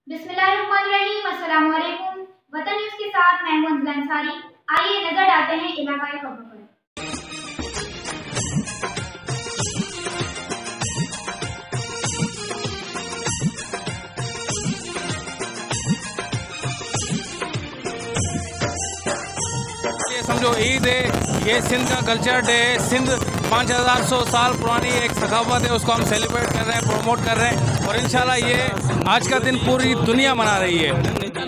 बिस्मिल्लाहिर्रहमानिर्रहीम, अस्सलाम वालेकुम। वतन न्यूज़ के साथ मैं हूं अंजुल अंसारी। आइए नजर डालते हैं इलाकाई खबरों पर। ये समझो ईद है, ये सिंध का कल्चर डे है। सिंध 5100 साल पुरानी एक सखावत है, उसको हम सेलिब्रेट कर रहे हैं, प्रमोट कर रहे हैं और इंशाल्लाह ये आज का दिन पूरी दुनिया मना रही है।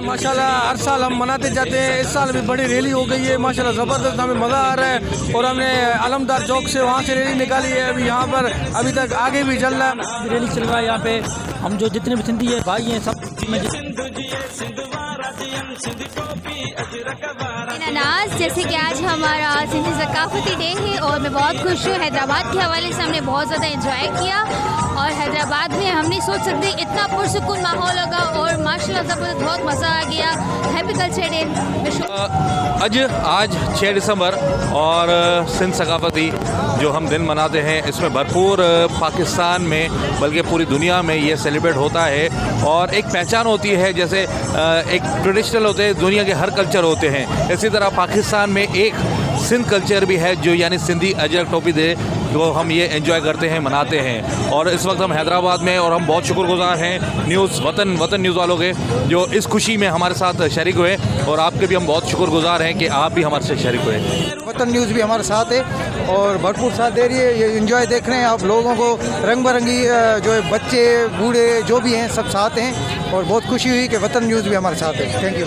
माशाल्लाह हर साल हम मनाते जाते हैं। इस साल भी बड़ी रैली हो गई है माशाल्लाह, ज़बरदस्त, हमें मज़ा आ रहा है। और हमने अलमदार चौक से वहाँ से रैली निकाली है, अभी यहाँ पर अभी तक आगे भी चल रहा है, रैली चल रहा है। यहाँ पे हम जो जितने भी सिंधी है भाई हैं सब नाज, जैसे कि आज हमारा सिंधी सकाफती डे है और मैं बहुत खुश हूँ। हैदराबाद के हवाले से हमने बहुत ज़्यादा एंजॉय किया और हैदराबाद में हम नहीं सोच सकते इतना पुरसुकून माहौल होगा और माशाल्लाह ज़बरदस्त, बहुत मज़ा आ गया। Happy culture day. आज 6 दिसंबर और सिंध सकाफती जो हम दिन मनाते हैं, इसमें भरपूर पाकिस्तान में बल्कि पूरी दुनिया में ये सेलिब्रेट होता है और एक पहचान होती है। जैसे एक ट्रेडिशनल होते हैं, दुनिया के हर कल्चर होते हैं, इसी तरह पाकिस्तान में एक सिंध कल्चर भी है जो यानी सिंधी अजरक टोपी दे, जो हम ये एंजॉय करते हैं, मनाते हैं। और इस वक्त हम हैदराबाद में और हम बहुत शुक्रगुजार हैं न्यूज़ वतन न्यूज़ वालों के जो इस खुशी में हमारे साथ शरीक हुए और आपके भी हम बहुत शुक्रगुजार हैं कि आप भी हमारे साथ शरीक हुए। वतन न्यूज़ भी हमारे साथ है और भरपूर साथ दे रही है। ये एंजॉय देख रहे हैं आप लोगों को, रंग बिरंगी जो है बच्चे बूढ़े जो भी हैं सब साथ हैं और बहुत खुशी हुई कि वतन न्यूज़ भी हमारे साथ है। Thank you.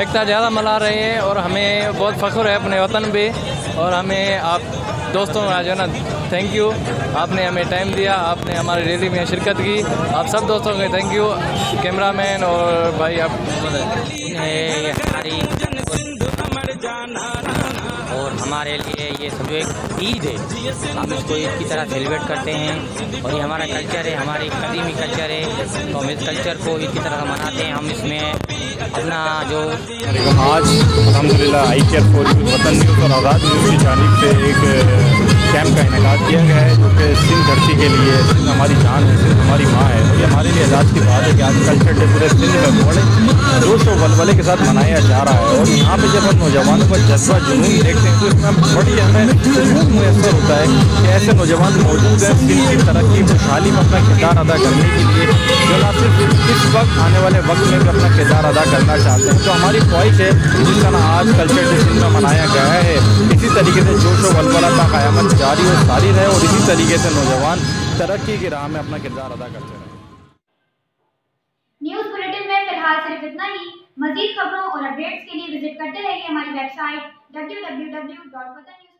एकता ज़्यादा मना रहे हैं और हमें बहुत फ़ख्र है अपने वतन पे। और हमें आप दोस्तों जो है ना, थैंक यू, आपने हमें टाइम दिया, आपने हमारी रैली में शिरकत की। आप सब दोस्तों को थैंक यू, कैमरामैन और भाई आप और हमारे लिए ये समझो एक ईद है, हम इसको ईद की तरह सेलिब्रेट करते हैं और ये हमारा कल्चर है, हमारी कदीमी कल्चर है, तो हम इस कल्चर को ईद की तरह मनाते हैं। हम इसमें अपना जो आज अल्हम्दुलिल्लाह आई केयर फॉर यूथ वतन न्यूज़ और आज़ाद न्यूज़ की जानिब से एक कैंप का इनेकाद किया गया है जो कि सिंध धरती के लिए, सिंध हमारी जान है, सिंध हमारी माँ है। और ये हमारे लिए एजाज़ की बात है कि आज कल्चर डे पूरे सिंध में बड़े जोश और वलवले के साथ मनाया जा रहा है। और यहाँ पे जब हम नौजवानों का जज्बा जुनून देखते हैं तो इसमें बड़ी हमें मुयसर होता है कि ऐसे नौजवान मौजूद हैं सिंध की तरक्की खुशहाली में अपना किरदार अदा करने के लिए, जो ना सिर्फ इस वक्त आने वाले वक्त में भी अपना किरदार अदा करना चाहते हैं। तो हमारी ख्वाहिश है जिस तरह आज कल्चर डे सिंध में मनाया गया है, इसी तरीके से जोश और वलवला का क़यामत जारी और सारी रहे और इसी तरीके से नौजवान तरक्की की राह में अपना किरदार अदा करते रहे। न्यूज़ बुलेटिन में फिलहाल सिर्फ इतना ही। मजीद खबरों और अपडेट्स के लिए विजिट करते रहिए हमारी वेबसाइट www.watannews